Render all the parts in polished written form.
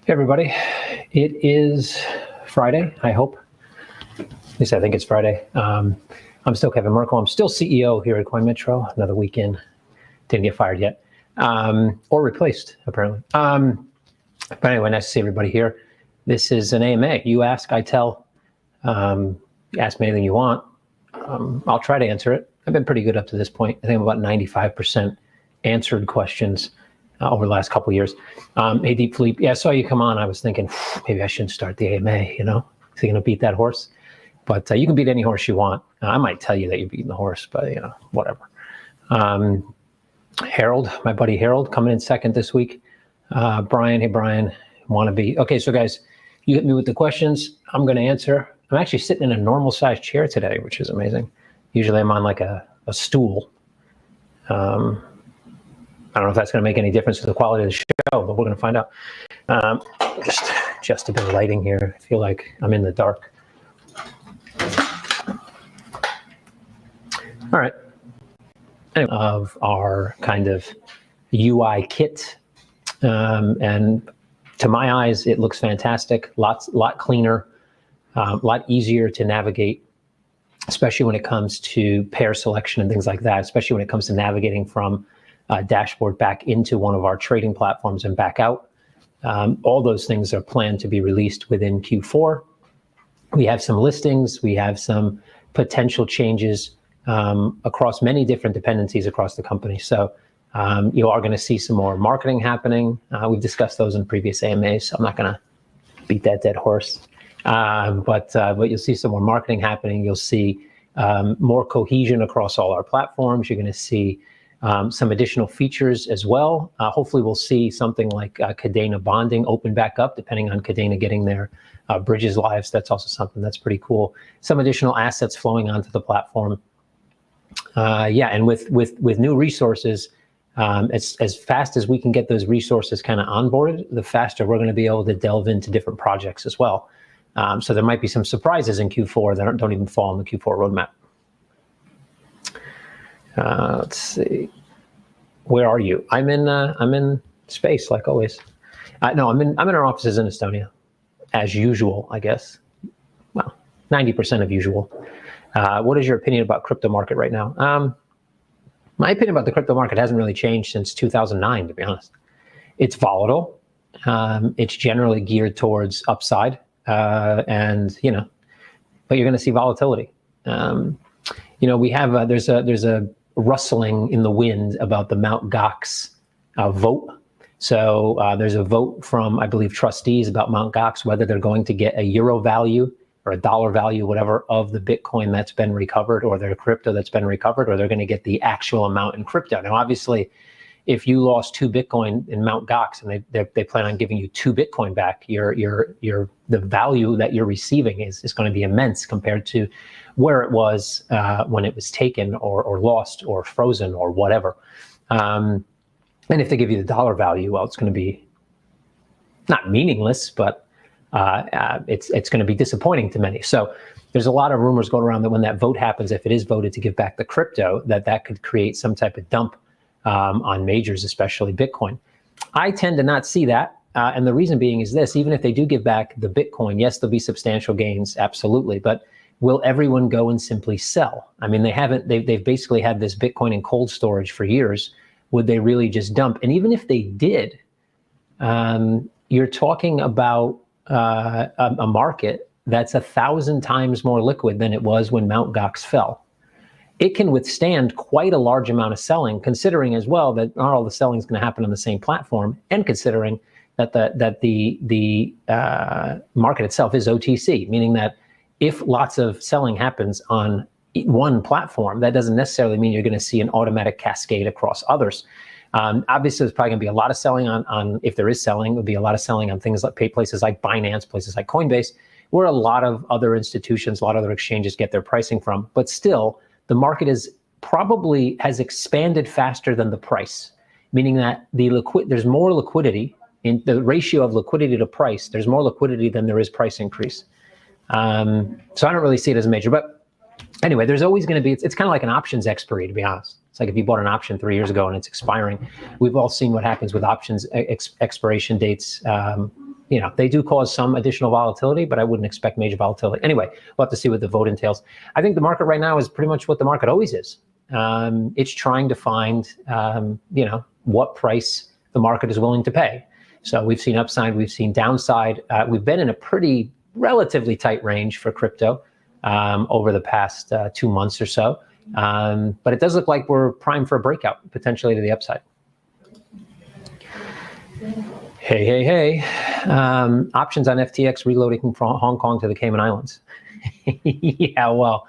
Hey everybody, it is Friday, I hope. At least I think it's Friday. I'm still Kevin Murcko. I'm still CEO here at CoinMetro. Another weekend. Didn't get fired yet. Or replaced, apparently. But anyway, nice to see everybody here. This is an AMA. You ask, I tell. Ask me anything you want. I'll try to answer it. I've been pretty good up to this point. I think I'm about 95% answered questions over the last couple of years. Hey, Deep Fleet, yeah, I saw you come on. I was thinking, maybe I shouldn't start the AMA, Is he going to beat that horse? But you can beat any horse you want. I might tell you that you're beating the horse, but, whatever. Harold, my buddy Harold, coming in second this week. Brian, hey, Brian, wannabe. Okay, so guys, you hit me with the questions. I'm going to answer. I'm actually sitting in a normal-sized chair today, which is amazing. Usually I'm on like a stool. I don't know if that's going to make any difference to the quality of the show, but we're going to find out. Just a bit of lighting here. I feel like I'm in the dark. All right. Anyway, of our kind of UI kit, and to my eyes, it looks fantastic. Lot cleaner, a lot easier to navigate, especially when it comes to pair selection and things like that. Especially when it comes to navigating from dashboard back into one of our trading platforms and back out. All those things are planned to be released within Q4. We have some listings. We have some potential changes across many different dependencies across the company. So you are going to see some more marketing happening. We've discussed those in previous AMAs, so I'm not going to beat that dead horse. But you'll see some more marketing happening. You'll see more cohesion across all our platforms. You're going to see some additional features as well. Hopefully we'll see something like Cadena bonding open back up, depending on Cadena getting their bridges live. So that's also something that's pretty cool. Some additional assets flowing onto the platform. And with new resources, as fast as we can get those resources kind of onboarded, the faster we're going to be able to delve into different projects as well. So there might be some surprises in Q4 that don't even fall on the Q4 roadmap. Let's see. Where are you? I'm in space, like always. No, I'm in our offices in Estonia, as usual, I guess. Well, 90% of usual. What is your opinion about crypto market right now? My opinion about the crypto market hasn't really changed since 2009, to be honest. It's volatile. It's generally geared towards upside, but you're going to see volatility. We have there's a rustling in the wind about the Mt. Gox vote. So there's a vote from, I believe, trustees about Mt. Gox, whether they're going to get a euro value or a dollar value, whatever, of the Bitcoin that's been recovered or their crypto that's been recovered, or they're going to get the actual amount in crypto. Now, obviously, if you lost 2 Bitcoin in Mt. Gox and they plan on giving you 2 Bitcoin back, the value that you're receiving is going to be immense compared to where it was when it was taken or lost or frozen or whatever. And if they give you the dollar value, well, it's going to be not meaningless, but it's going to be disappointing to many. So there's a lot of rumors going around that when that vote happens, if it is voted to give back the crypto, that could create some type of dump on majors, especially Bitcoin. I tend to not see that. And the reason being is this: even if they do give back the Bitcoin, yes, there'll be substantial gains, absolutely. But will everyone go and simply sell? I mean, they've basically had this Bitcoin in cold storage for years. Would they really just dump? And even if they did, you're talking about a market that's 1,000 times more liquid than it was when Mt. Gox fell. It can withstand quite a large amount of selling, considering as well that not all the selling is going to happen on the same platform, and considering that the market itself is OTC, meaning that if lots of selling happens on one platform, that doesn't necessarily mean you're going to see an automatic cascade across others. Obviously, there's probably going to be a lot of selling on if there is selling, it would be a lot of selling on things like places like Binance, places like Coinbase, where a lot of other institutions, a lot of other exchanges get their pricing from. But still, the market has expanded faster than the price, meaning that there's more liquidity in the ratio of liquidity to price. There's more liquidity than there is price increase. So I don't really see it as a major, but anyway, there's always going to be, it's kind of like an options expiry, to be honest. It's like if you bought an option 3 years ago and it's expiring. We've all seen what happens with options expiration dates. they do cause some additional volatility, but I wouldn't expect major volatility. Anyway, we'll have to see what the vote entails. I think the market right now is pretty much what the market always is. It's trying to find, what price the market is willing to pay. So we've seen upside, we've seen downside. We've been in a pretty relatively tight range for crypto over the past 2 months or so. But it does look like we're primed for a breakout, potentially to the upside. Hey. Options on FTX reloading from Hong Kong to the Cayman Islands. Yeah, well,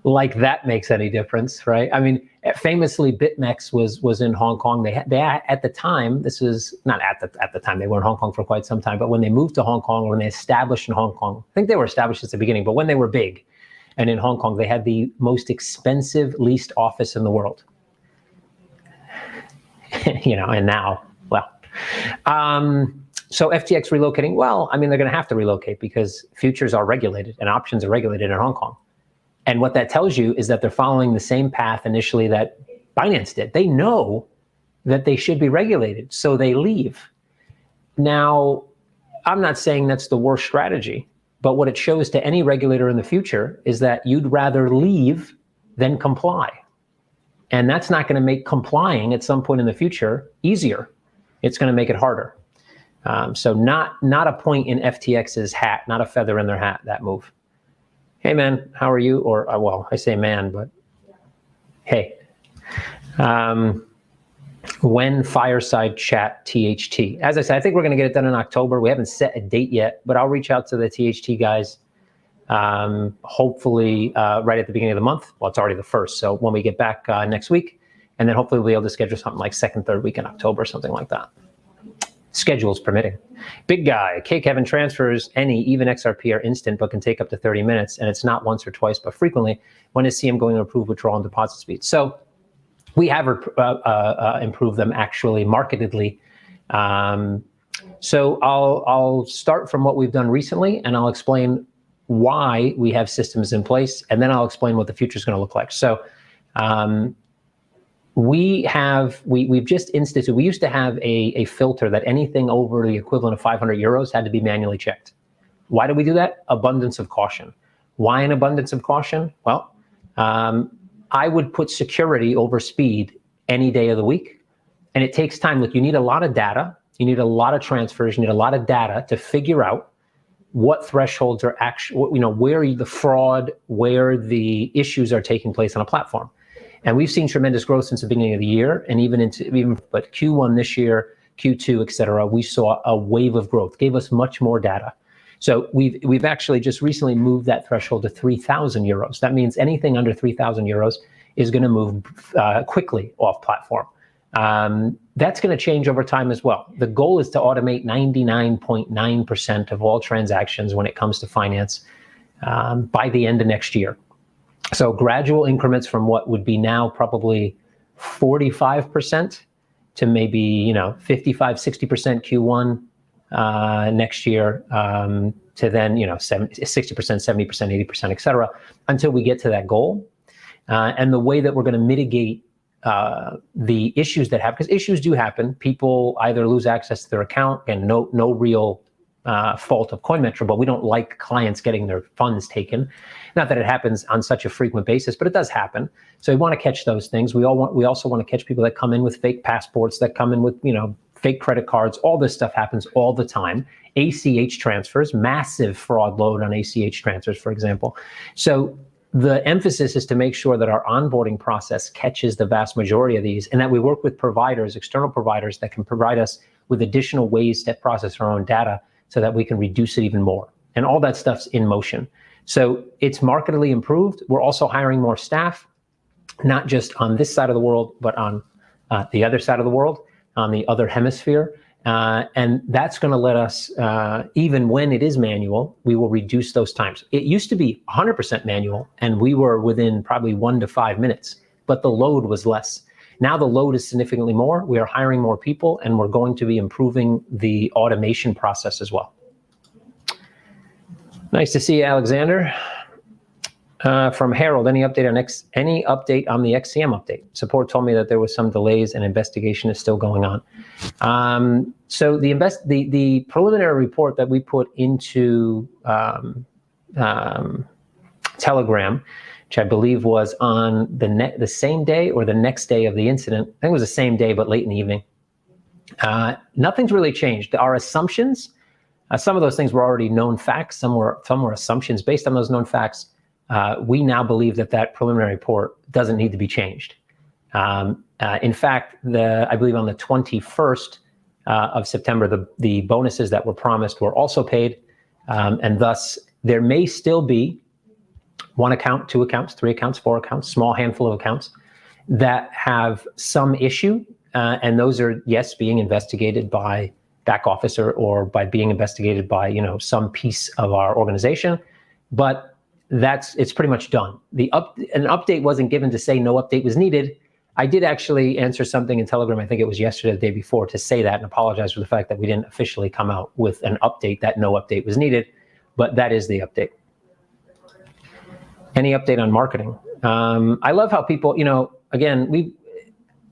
like that makes any difference, right? I mean, famously, BitMEX was in Hong Kong. They at the time, this is not at the time, they were in Hong Kong for quite some time, but when they moved to Hong Kong, when they established in Hong Kong, I think they were established at the beginning, but when they were big and in Hong Kong, they had the most expensive leased office in the world. And now, well. So FTX relocating, well, I mean, they're going to have to relocate because futures are regulated and options are regulated in Hong Kong. And what that tells you is that they're following the same path initially that Binance did. They know that they should be regulated, so they leave. Now, I'm not saying that's the worst strategy, but what it shows to any regulator in the future is that you'd rather leave than comply. And that's not going to make complying at some point in the future easier. It's going to make it harder. So not a point in FTX's hat, not a feather in their hat, that move. Hey, man, how are you? Or, well, I say man, but hey. When Fireside Chat THT? As I said, I think we're going to get it done in October. We haven't set a date yet, but I'll reach out to the THT guys, hopefully right at the beginning of the month. Well, it's already the 1st, so when we get back next week, and then hopefully we'll be able to schedule something like 2nd, 3rd week in October, something like that. Schedules permitting. Big guy, Kevin, transfers any, even XRP are instant, but can take up to 30 minutes, and it's not once or twice, but frequently. When is CM going to approve withdrawal and deposit speed? So we have improved them actually marketedly. So I'll start from what we've done recently, and I'll explain why we have systems in place, and then I'll explain what the future is going to look like. So we've just instituted, we used to have a filter that anything over the equivalent of 500 euros had to be manually checked. Why do we do that? Abundance of caution. Why an abundance of caution? Well, I would put security over speed any day of the week. And it takes time. Look, you need a lot of data. You need a lot of transfers. You need a lot of data to figure out what thresholds are actually, where the fraud, where the issues are taking place on a platform. And we've seen tremendous growth since the beginning of the year, and but Q1 this year, Q2, et cetera, we saw a wave of growth, gave us much more data. So we've actually just recently moved that threshold to 3,000 euros. That means anything under 3,000 euros is going to move quickly off platform. That's going to change over time as well. The goal is to automate 99.9% of all transactions when it comes to finance by the end of next year. So gradual increments from what would be now probably 45% to maybe 55, 60% Q1 next year, to then 60%, 70%, 80%, et cetera, until we get to that goal. And the way that we're going to mitigate the issues that happen, because issues do happen. People either lose access to their account, and no real fault of CoinMetro, but we don't like clients getting their funds taken. Not that it happens on such a frequent basis, but it does happen. So we want to catch those things. We also want to catch people that come in with fake passports, that come in with fake credit cards. All this stuff happens all the time. ACH transfers, massive fraud load on ACH transfers, for example. So the emphasis is to make sure that our onboarding process catches the vast majority of these, and that we work with providers, external providers, that can provide us with additional ways to process our own data so that we can reduce it even more. And all that stuff's in motion. So it's markedly improved. We're also hiring more staff, not just on this side of the world, but on the other side of the world, on the other hemisphere. And that's going to let us, even when it is manual, we will reduce those times. It used to be 100% manual, and we were within probably 1 to 5 minutes, but the load was less. Now the load is significantly more. We are hiring more people, and we're going to be improving the automation process as well. Nice to see you, Alexander. From Harold, any update on the XCM update? Support told me that there was some delays and investigation is still going on. So the preliminary report that we put into Telegram, which I believe was on the same day or the next day of the incident. I think it was the same day, but late in the evening. Nothing's really changed. Our assumptions, some of those things were already known facts. Some were assumptions. Based on those known facts, we now believe that preliminary report doesn't need to be changed. In fact, I believe on the 21st of September, the bonuses that were promised were also paid, and thus there may still be 1 account, 2 accounts, 3 accounts, 4 accounts, small handful of accounts that have some issue, and those are, yes, being investigated by back office or by being investigated by some piece of our organization, but it's pretty much done. An update wasn't given to say no update was needed. I did actually answer something in Telegram, I think it was yesterday, the day before, to say that and apologize for the fact that we didn't officially come out with an update that no update was needed, but that is the update. Any update on marketing? I love how people, again,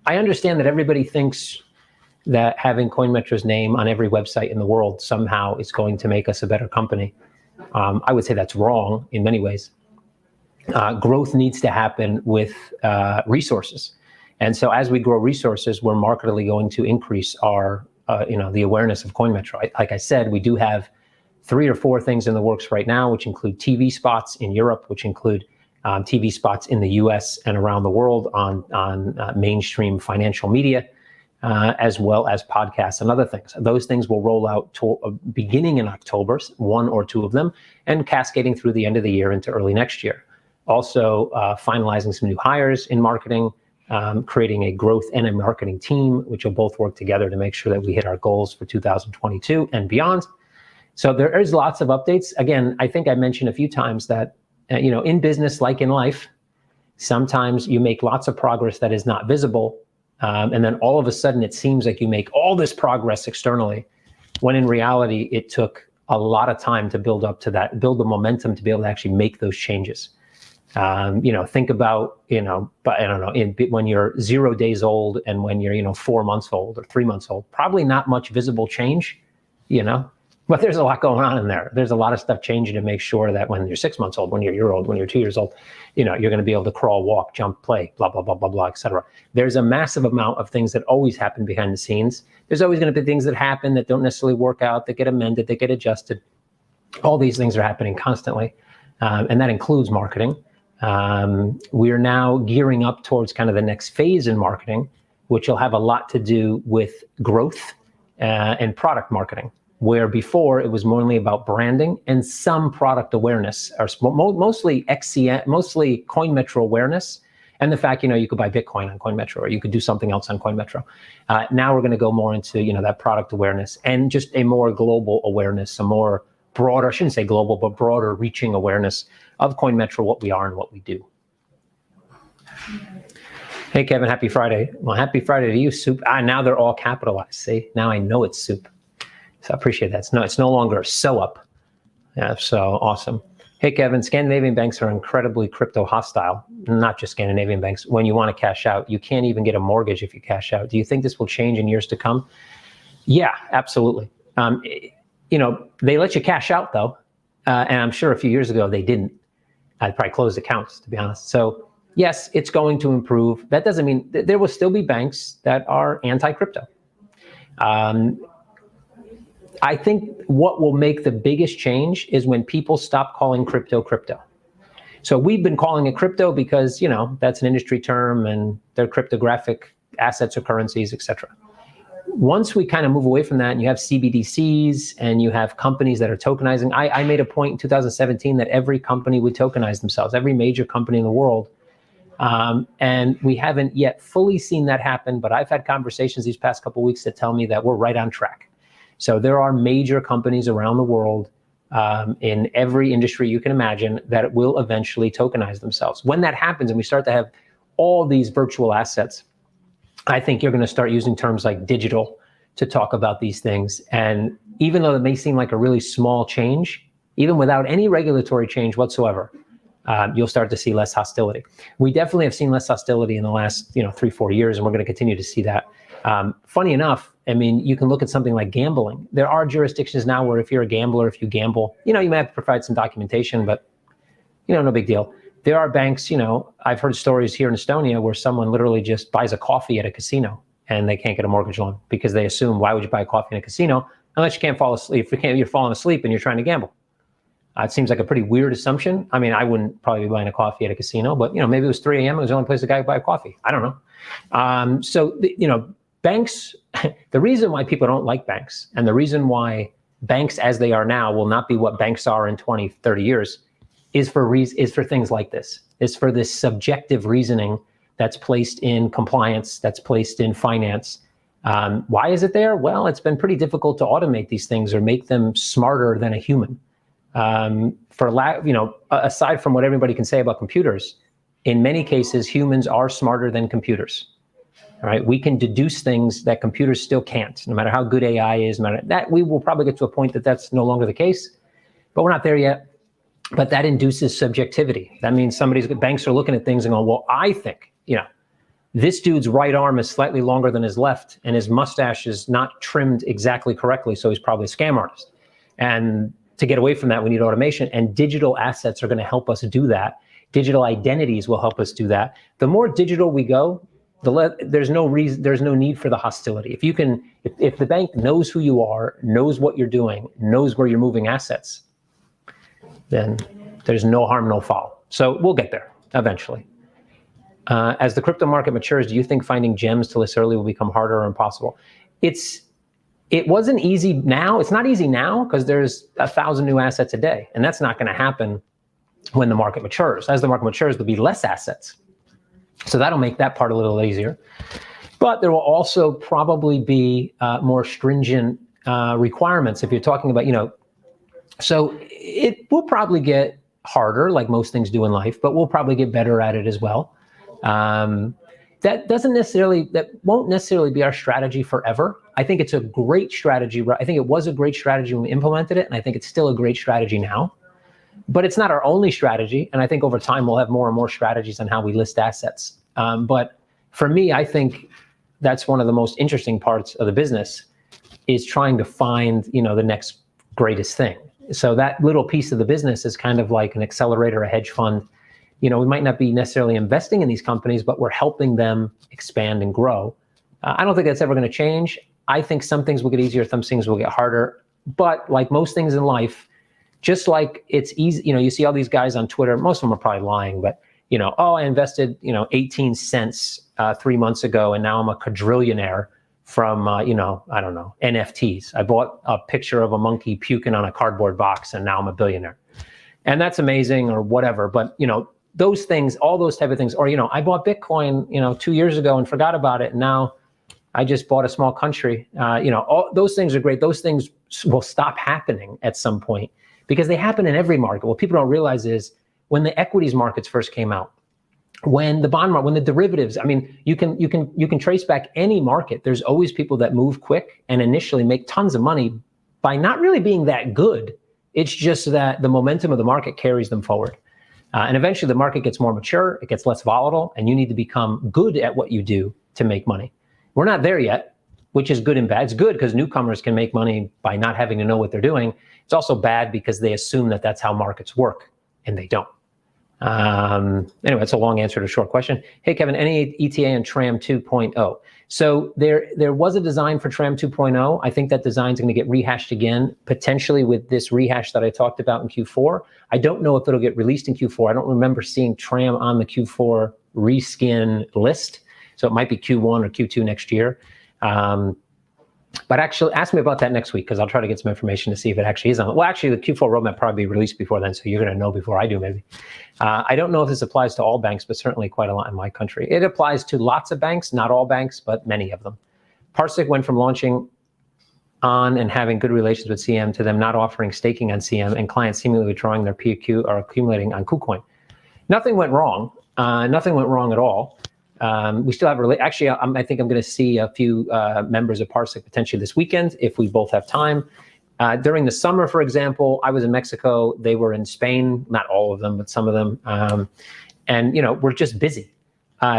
I understand that everybody thinks that having CoinMetro's name on every website in the world somehow is going to make us a better company. I would say that's wrong in many ways. Growth needs to happen with resources. And so as we grow resources, we're markedly going to increase our, the awareness of CoinMetro. Like I said, we do have 3 or 4 things in the works right now, which include TV spots in Europe, which include TV spots in the US and around the world on mainstream financial media, as well as podcasts and other things. Those things will roll out beginning in October, 1 or 2 of them, and cascading through the end of the year into early next year. Also, finalizing some new hires in marketing, creating a growth and a marketing team, which will both work together to make sure that we hit our goals for 2022 and beyond. So there is lots of updates. Again, I think I mentioned a few times that, in business, like in life, sometimes you make lots of progress that is not visible. And then all of a sudden it seems like you make all this progress externally, when in reality, it took a lot of time to build up to that, build the momentum to be able to actually make those changes. Think about, but I don't know, when you're 0 days old and when you're, 4 months old or 3 months old, probably not much visible change, but there's a lot going on in there. There's a lot of stuff changing to make sure that when you're 6 months old, when you're a year old, when you're 2 years old, you're going to be able to crawl, walk, jump, play, blah, blah, blah, blah, blah, et cetera. There's a massive amount of things that always happen behind the scenes. There's always going to be things that happen that don't necessarily work out, that get amended, that get adjusted. All these things are happening constantly, and that includes marketing. We are now gearing up towards kind of the next phase in marketing, which will have a lot to do with growth and product marketing, where before it was mainly about branding and some product awareness, or mostly XCM, mostly CoinMetro awareness, and the fact, you could buy Bitcoin on CoinMetro, or you could do something else on CoinMetro. Now we're going to go more into, that product awareness and just a more global awareness, a more broader, I shouldn't say global, but broader reaching awareness of CoinMetro, what we are and what we do. Hey, Kevin, happy Friday. Well, happy Friday to you, Soup. Now they're all capitalized. See, now I know it's Soup. So I appreciate that. It's no longer so up. Yeah, so awesome. Hey, Kevin, Scandinavian banks are incredibly crypto hostile. Not just Scandinavian banks. When you want to cash out, you can't even get a mortgage if you cash out. Do you think this will change in years to come? Yeah, absolutely. They let you cash out though. And I'm sure a few years ago they didn't. I'd probably closed accounts, to be honest. So yes, it's going to improve. That doesn't mean there will still be banks that are anti-crypto. I think what will make the biggest change is when people stop calling crypto crypto. So we've been calling it crypto because, that's an industry term and they're cryptographic assets or currencies, et cetera. Once we kind of move away from that and you have CBDCs and you have companies that are tokenizing, I made a point in 2017 that every company would tokenize themselves, every major company in the world. And we haven't yet fully seen that happen, but I've had conversations these past couple of weeks that tell me that we're right on track. So there are major companies around the world in every industry you can imagine that will eventually tokenize themselves. When that happens and we start to have all these virtual assets, I think you're going to start using terms like digital to talk about these things. And even though it may seem like a really small change, even without any regulatory change whatsoever, you'll start to see less hostility. We definitely have seen less hostility in the last 3-4 years, and we're going to continue to see that. Funny enough, I mean, you can look at something like gambling. There are jurisdictions now where if you're a gambler, if you gamble, you may have to provide some documentation, but no big deal. There are banks, I've heard stories here in Estonia where someone literally just buys a coffee at a casino and they can't get a mortgage loan because they assume, why would you buy a coffee in a casino unless you can't fall asleep? If you're falling asleep and you're trying to gamble. It seems like a pretty weird assumption. I mean, I wouldn't probably be buying a coffee at a casino, but maybe it was 3 a.m. It was the only place a guy could buy a coffee. I don't know. Banks, the reason why people don't like banks and the reason why banks as they are now will not be what banks are in 20, 30 years is for things like this. It's for this subjective reasoning that's placed in compliance, that's placed in finance. Why is it there? Well, it's been pretty difficult to automate these things or make them smarter than a human. Aside from what everybody can say about computers, in many cases, humans are smarter than computers. All right, we can deduce things that computers still can't, no matter how good AI is. No matter that, we will probably get to a point that that's no longer the case, but we're not there yet. But that induces subjectivity. That means banks are looking at things and going, well, I think, this dude's right arm is slightly longer than his left, and his mustache is not trimmed exactly correctly, so he's probably a scam artist. And to get away from that, we need automation, and digital assets are going to help us do that. Digital identities will help us do that. The more digital we go, there's no need for the hostility. If the bank knows who you are, knows what you're doing, knows where you're moving assets, then there's no harm, no foul. So we'll get there eventually. As the crypto market matures, do you think finding gems to list early will become harder or impossible? It wasn't easy now. It's not easy now because there's 1,000 new assets a day, and that's not going to happen when the market matures. As the market matures, there'll be less assets. So that'll make that part a little easier. But there will also probably be more stringent requirements if you're talking about, so it will probably get harder, like most things do in life, but we'll probably get better at it as well. That won't necessarily be our strategy forever. I think it's a great strategy. I think it was a great strategy when we implemented it, and I think it's still a great strategy now. But it's not our only strategy, and I think over time we'll have more and more strategies on how we list assets. But for me, I think that's one of the most interesting parts of the business is trying to find, the next greatest thing. So that little piece of the business is kind of like an accelerator, a hedge fund. We might not be necessarily investing in these companies, but we're helping them expand and grow. I don't think that's ever going to change. I think some things will get easier, some things will get harder. But like most things in life, just like it's easy, you see all these guys on Twitter, most of them are probably lying, but, I invested, 18 cents 3 months ago, and now I'm a quadrillionaire from, I don't know, NFTs. I bought a picture of a monkey puking on a cardboard box, and now I'm a billionaire. And that's amazing or whatever. But, those things, all those type of things, or, I bought Bitcoin, 2 years ago and forgot about it. And now I just bought a small country. All those things are great. Those things will stop happening at some point because they happen in every market. What people don't realize is when the equities markets first came out, when the bond market, when the derivatives, you can trace back any market. There's always people that move quick and initially make tons of money by not really being that good. It's just that the momentum of the market carries them forward. And eventually the market gets more mature, it gets less volatile, and you need to become good at what you do to make money. We're not there yet, which is good and bad. It's good because newcomers can make money by not having to know what they're doing. It's also bad because they assume that that's how markets work, and they don't. Anyway, it's a long answer to a short question. Hey, Kevin, any ETA on TRAM 2.0? So there was a design for TRAM 2.0. I think that design is going to get rehashed again, potentially with this rehash that I talked about in Q4. I don't know if it'll get released in Q4. I don't remember seeing TRAM on the Q4 reskin list. So it might be Q1 or Q2 next year. But actually, ask me about that next week because I'll try to get some information to see if it actually is on. Well, actually, the Q4 roadmap probably be released before then, so you're going to know before I do, maybe. I don't know if this applies to all banks, but certainly quite a lot in my country. It applies to lots of banks, not all banks, but many of them. Parsec went from launching on and having good relations with CM to them not offering staking on CM and clients seemingly withdrawing their PQ or accumulating on KuCoin. Nothing went wrong. Nothing went wrong at all. We still have actually, I think I'm going to see a few members of Parsec potentially this weekend if we both have time. During the summer, for example, I was in Mexico. They were in Spain, not all of them, but some of them. And, we're just busy.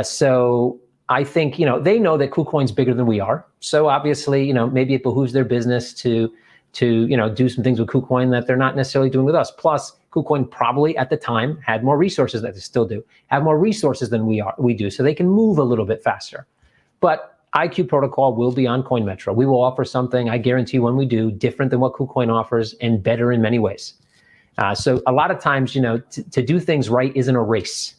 So I think, they know that KuCoin's bigger than we are. So obviously, maybe it behooves their business to do some things with KuCoin that they're not necessarily doing with us. Plus, KuCoin probably at the time had more resources, that they still do, have more resources than we do. So they can move a little bit faster. But IQ protocol will be on CoinMetro. We will offer something, I guarantee when we do, different than what KuCoin offers and better in many ways. So a lot of times, to do things right isn't a race.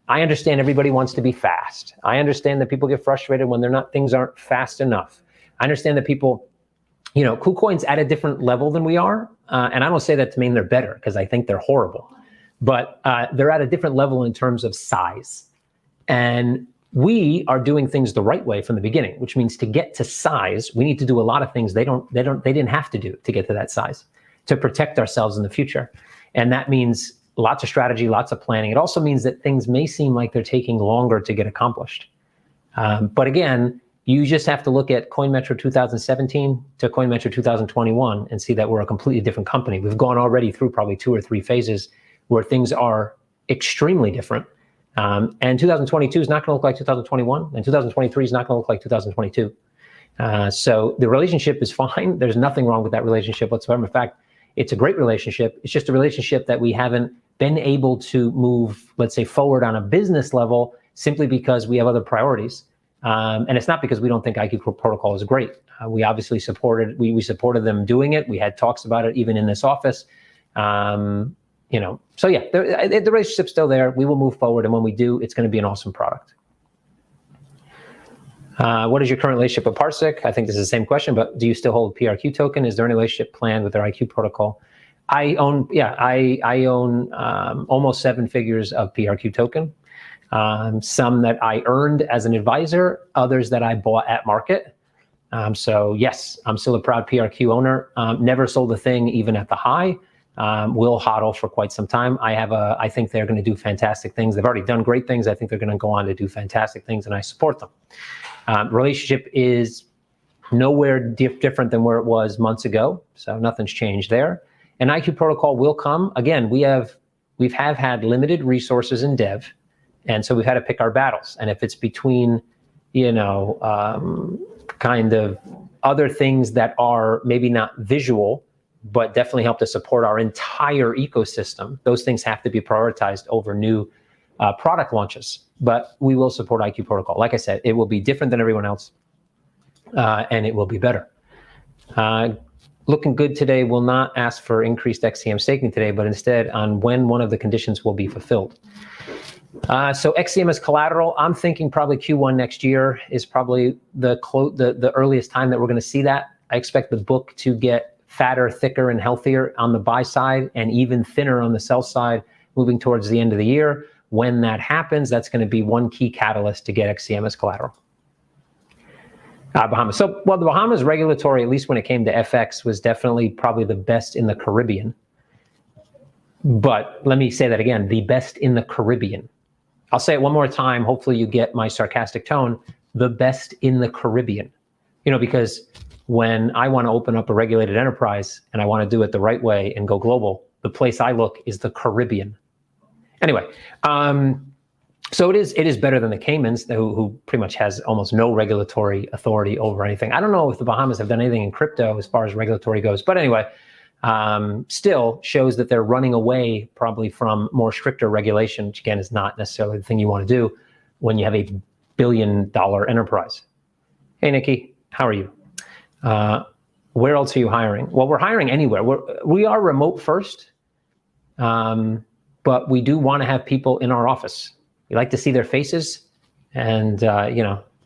I understand everybody wants to be fast. I understand that people get frustrated when things aren't fast enough. I understand that people, KuCoin's at a different level than we are. And I don't say that to mean they're better, because I think they're horrible. But they're at a different level in terms of size. And we are doing things the right way from the beginning, which means to get to size, we need to do a lot of things they didn't have to do to get to that size, to protect ourselves in the future. And that means lots of strategy, lots of planning. It also means that things may seem like they're taking longer to get accomplished. But again, you just have to look at CoinMetro 2017 to CoinMetro 2021 and see that we're a completely different company. We've gone already through probably 2 or 3 phases where things are extremely different. And 2022 is not going to look like 2021, and 2023 is not going to look like 2022. So the relationship is fine. There's nothing wrong with that relationship whatsoever. In fact, it's a great relationship. It's just a relationship that we haven't been able to move, let's say, forward on a business level simply because we have other priorities. And it's not because we don't think IQ protocol is great. We obviously supported them doing it. We had talks about it even in this office. So yeah, the relationship's still there. We will move forward, and when we do, it's going to be an awesome product. What is your current relationship with Parsec? I think this is the same question, but do you still hold PRQ token? Is there any relationship planned with their IQ protocol? I own almost 7 figures of PRQ token. Some that I earned as an advisor, others that I bought at market. So yes, I'm still a proud PRQ owner. Never sold a thing even at the high. Will hodl for quite some time. I think they're going to do fantastic things. They've already done great things. I think they're going to go on to do fantastic things, and I support them. Relationship is nowhere different than where it was months ago, so nothing's changed there. And IQ protocol will come. Again, we've had limited resources in dev, and so we've had to pick our battles. And if it's between, kind of other things that are maybe not visual, but definitely help to support our entire ecosystem, those things have to be prioritized over new product launches. But we will support IQ protocol. Like I said, it will be different than everyone else, and it will be better. Looking good today will not ask for increased XCM staking today, but instead on when one of the conditions will be fulfilled. So XCM as collateral, I'm thinking probably Q1 next year is probably the earliest time that we're going to see that. I expect the book to get fatter, thicker, and healthier on the buy side, and even thinner on the sell side moving towards the end of the year. When that happens, that's going to be one key catalyst to get XCM as collateral. Bahamas. So, well, the Bahamas regulatory, at least when it came to FX, was definitely probably the best in the Caribbean. But let me say that again, the best in the Caribbean. I'll say it one more time. Hopefully you get my sarcastic tone. The best in the Caribbean. Because when I want to open up a regulated enterprise and I want to do it the right way and go global, the place I look is the Caribbean. Anyway, so it is better than the Caymans, who pretty much has almost no regulatory authority over anything. I don't know if the Bahamas have done anything in crypto as far as regulatory goes, but anyway, still shows that they're running away probably from more stricter regulation, which again is not necessarily the thing you want to do when you have $1 billion enterprise. Hey, Nikki, how are you? Where else are you hiring? Well, we're hiring anywhere. We are remote first, but we do want to have people in our office. We like to see their faces, and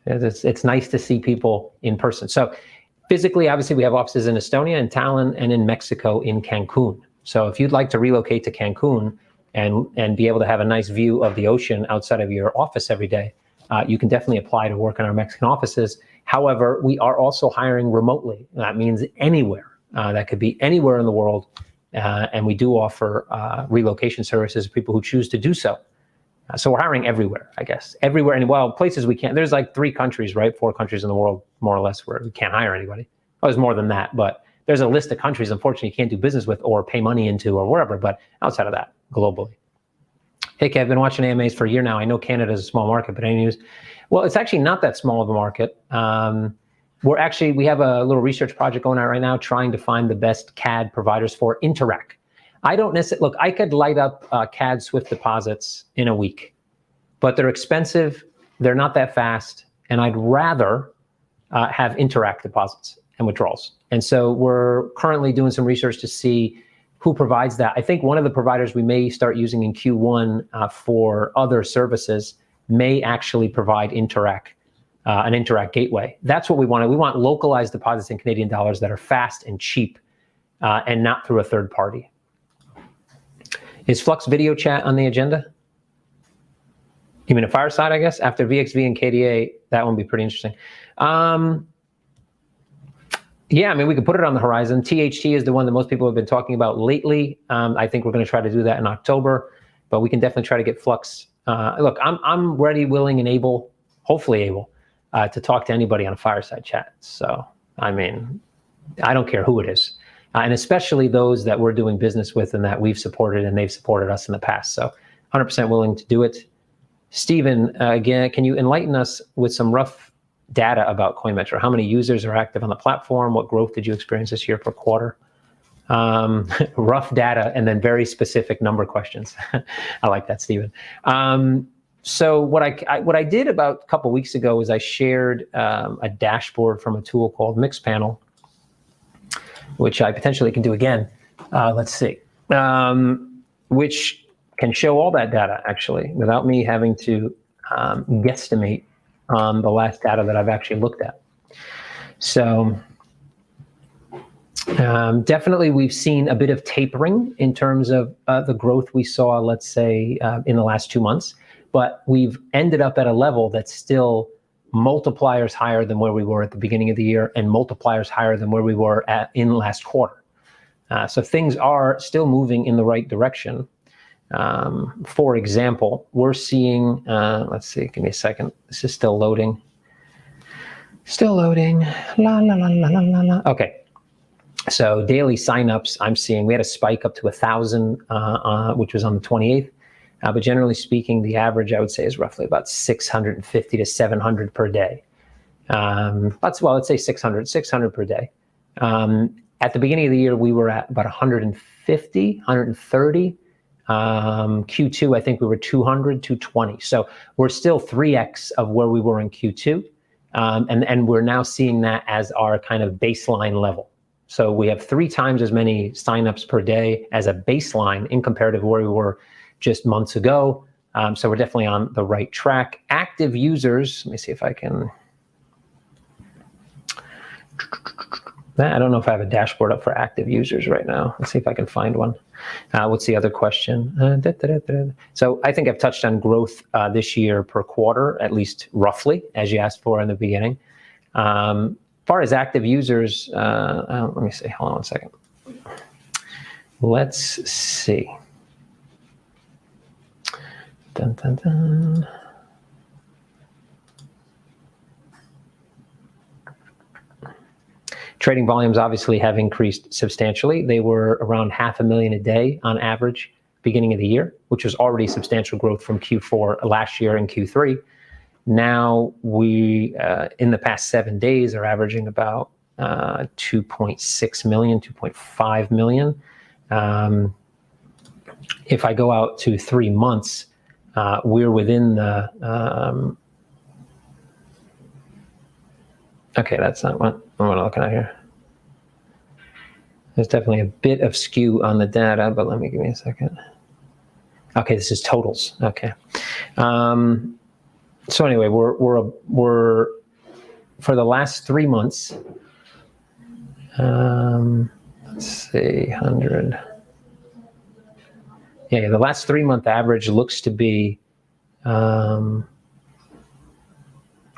it's nice to see people in person. So physically, obviously, we have offices in Estonia, in Tallinn, and in Mexico, in Cancun. So if you'd like to relocate to Cancun and be able to have a nice view of the ocean outside of your office every day, you can definitely apply to work in our Mexican offices. However, we are also hiring remotely. That means anywhere. That could be anywhere in the world. And we do offer relocation services to people who choose to do so. So we're hiring everywhere, I guess. Everywhere, and well, places we can't. There's like 3 countries, right? 4 countries in the world, more or less, where we can't hire anybody. Oh, there's more than that, but there's a list of countries, unfortunately, you can't do business with or pay money into or wherever, but outside of that, globally. Hey, Kev, I've been watching AMAs for a year now. I know Canada is a small market, but any news? Well, it's actually not that small of a market. We have a little research project going on right now trying to find the best CAD providers for Interac. I don't necessarily, look, I could light up CAD Swift deposits in a week, but they're expensive, they're not that fast, and I'd rather have Interac deposits and withdrawals. And so we're currently doing some research to see who provides that. I think one of the providers we may start using in Q1 for other services may actually provide Interac, an Interac gateway. That's what we want. We want localized deposits in Canadian dollars that are fast and cheap and not through a third party. Is Flux video chat on the agenda? You mean a fireside, I guess? After VXV and KDA, that one would be pretty interesting. Yeah, I mean, we could put it on the horizon. THT is the one that most people have been talking about lately. I think we're going to try to do that in October, but we can definitely try to get Flux. Look, I'm ready, willing, and able, hopefully able, to talk to anybody on a fireside chat. So, I mean, I don't care who it is. And especially those that we're doing business with and that we've supported and they've supported us in the past. So 100% willing to do it. Stephen, again, can you enlighten us with some rough data about CoinMetro? How many users are active on the platform? What growth did you experience this year per quarter? Rough data and then very specific number questions. I like that, Stephen. So what I did about a couple weeks ago is I shared a dashboard from a tool called Mixpanel, which I potentially can do again. Let's see, which can show all that data actually without me having to guesstimate on the last data that I've actually looked at. So definitely we've seen a bit of tapering in terms of the growth we saw, let's say, in the last 2 months, but we've ended up at a level that's still multipliers higher than where we were at the beginning of the year and multipliers higher than where we were in last quarter. So things are still moving in the right direction. For example, we're seeing, let's see, give me a second. This is still loading. Still loading. La, la, la, la, la, la. Okay. So daily signups, I'm seeing we had a spike up to 1,000, which was on the 28th. But generally speaking, the average, I would say, is roughly about 650 to 700 per day. Let's say 600 per day. At the beginning of the year, we were at about 150, 130. Q2, I think we were 200, 220. So we're still 3x of where we were in Q2. And we're now seeing that as our kind of baseline level. So we have 3 times as many signups per day as a baseline in comparative where we were just months ago. So we're definitely on the right track. Active users, let me see if I can. I don't know if I have a dashboard up for active users right now. Let's see if I can find one. What's the other question? So I think I've touched on growth this year per quarter, at least roughly, as you asked for in the beginning. As far as active users, let me see, hold on one second. Let's see. Dun, dun, dun. Trading volumes obviously have increased substantially. They were around 500,000 a day on average beginning of the year, which was already substantial growth from Q4 last year and Q3. Now we, in the past 7 days, are averaging about 2.6 million, 2.5 million. If I go out to 3 months, we're within the, okay, that's not what I'm looking at here. There's definitely a bit of skew on the data, but give me a second. Okay, this is totals. Okay. So anyway, we're for the last 3 months. Let's see, 100. Yeah, the last 3 month average looks to be well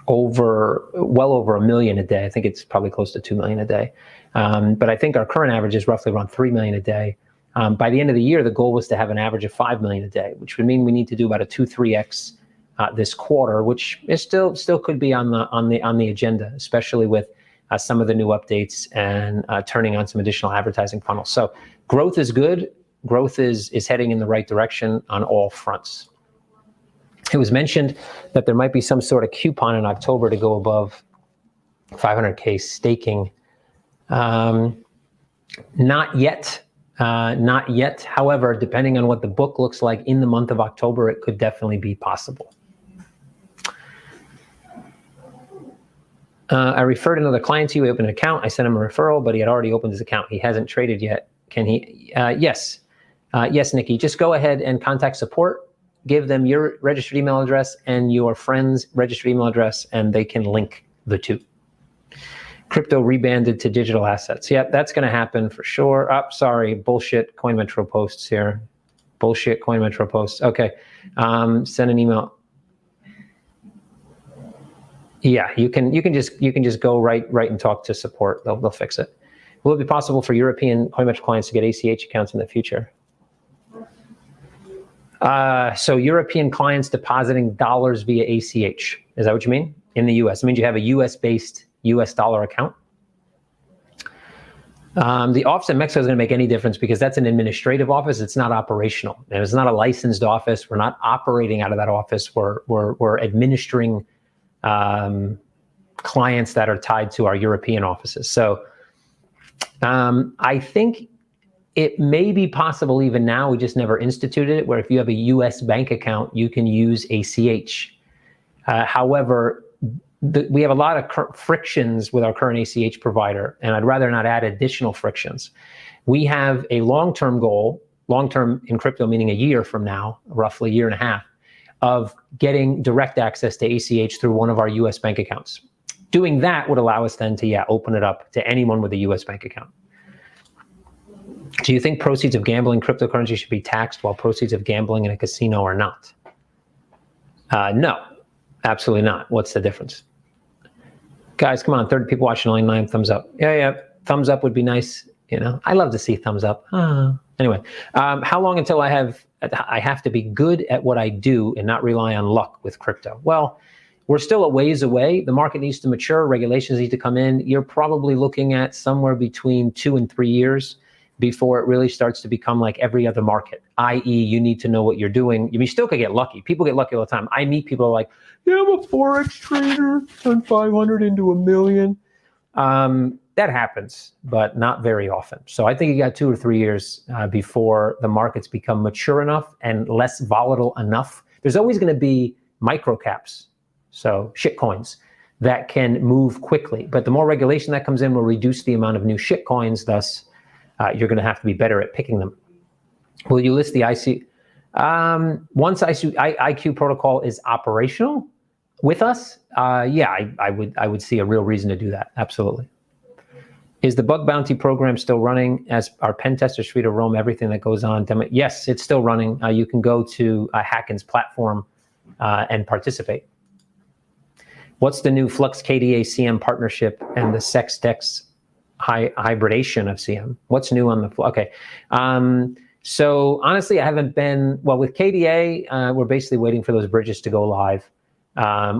over 1 million a day. I think it's probably close to 2 million a day. But I think our current average is roughly around 3 million a day. By the end of the year, the goal was to have an average of 5 million a day, which would mean we need to do about a 2-3x this quarter, which is still could be on the agenda, especially with some of the new updates and turning on some additional advertising funnels. So growth is good. Growth is heading in the right direction on all fronts. It was mentioned that there might be some sort of coupon in October to go above 500K staking. Not yet. Not yet. However, depending on what the book looks like in the month of October, it could definitely be possible. I referred another client to you. He opened an account. I sent him a referral, but he had already opened his account. He hasn't traded yet. Can he? Yes. Yes, Nikki. Just go ahead and contact support. Give them your registered email address and your friend's registered email address, and they can link the two. Crypto rebanded to digital assets. Yeah, that's going to happen for sure. Oh, sorry, bullshit CoinMetro posts here. Bullshit CoinMetro posts. Okay, send an email. Yeah, you can just go right and talk to support. They'll fix it. Will it be possible for European CoinMetro clients to get ACH accounts in the future? So European clients depositing dollars via ACH. Is that what you mean? In the US? It means you have a US-based US dollar account. The office in Mexico is going to make any difference because that's an administrative office. It's not operational. And it's not a licensed office. We're not operating out of that office. We're administering clients that are tied to our European offices. So I think it may be possible even now, we just never instituted it, where if you have a US bank account, you can use ACH. However, we have a lot of frictions with our current ACH provider, and I'd rather not add additional frictions. We have a long-term goal, long-term in crypto meaning a year from now, roughly a year and a half, of getting direct access to ACH through one of our US bank accounts. Doing that would allow us then to, open it up to anyone with a US bank account. Do you think proceeds of gambling cryptocurrency should be taxed while proceeds of gambling in a casino are not? No, absolutely not. What's the difference? Guys, come on, 30 people watching, only 9 thumbs up. Yeah, thumbs up would be nice. I love to see thumbs up. Anyway, how long until I have to be good at what I do and not rely on luck with crypto? Well, we're still a ways away. The market needs to mature. Regulations need to come in. You're probably looking at somewhere between 2 and 3 years before it really starts to become like every other market, i.e. you need to know what you're doing. You still could get lucky. People get lucky all the time. I meet people who are like, yeah, I'm a Forex trader, turn 500 into $1 million. That happens, but not very often. So I think you got 2 or 3 years before the markets become mature enough and less volatile enough. There's always going to be micro caps, so shit coins, that can move quickly. But the more regulation that comes in will reduce the amount of new shit coins, thus you're going to have to be better at picking them. Will you list the IC? Once IQ protocol is operational with us, I would see a real reason to do that. Absolutely. Is the bug bounty program still running as our pen testers free to roam everything that goes on? Yes, it's still running. You can go to Hacken's platform and participate. What's the new Flux KDA CM partnership and the SexDex hybridation of CM? What's new on the okay? So honestly, I haven't been with KDA. We're basically waiting for those bridges to go live.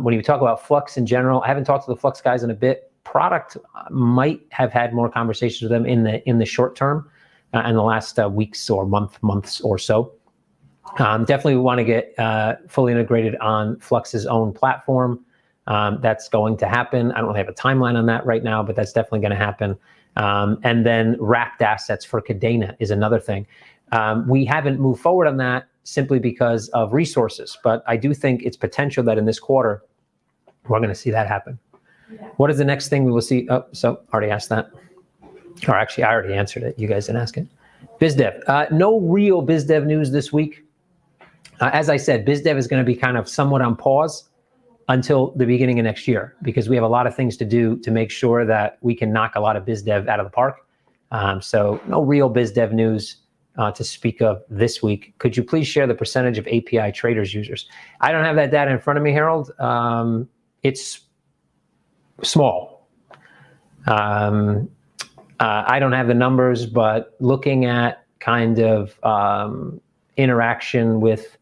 When you talk about Flux in general, I haven't talked to the Flux guys in a bit. Product might have had more conversations with them in the short term, in the last weeks or months or so. Definitely want to get fully integrated on Flux's own platform. That's going to happen. I don't really have a timeline on that right now, but that's definitely going to happen. And then wrapped assets for Cadena is another thing. We haven't moved forward on that simply because of resources, but I do think it's potential that in this quarter, we're going to see that happen. Yeah. What is the next thing we will see? Oh, so already asked that. Or actually, I already answered it. You guys didn't ask it. BizDev. No real BizDev news this week. As I said, BizDev is going to be kind of somewhat on pause until the beginning of next year, because we have a lot of things to do to make sure that we can knock a lot of BizDev out of the park. So no real BizDev news to speak of this week. Could you please share the percentage of API traders users? I don't have that data in front of me, Harold. It's small. I don't have the numbers, but looking at kind of interaction with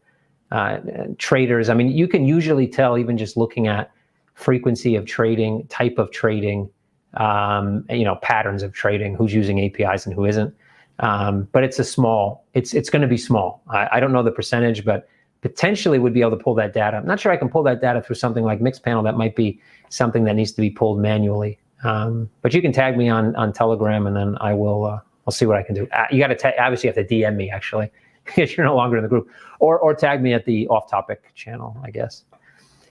traders, I mean, you can usually tell even just looking at frequency of trading, type of trading, patterns of trading, who's using APIs and who isn't. But it's going to be small. I don't know the percentage, but potentially would be able to pull that data. I'm not sure I can pull that data through something like Mixpanel. That might be something that needs to be pulled manually. But you can tag me on Telegram, and then I'll see what I can do. You got to obviously you have to DM me actually, because you're no longer in the group, or tag me at the off-topic channel, I guess.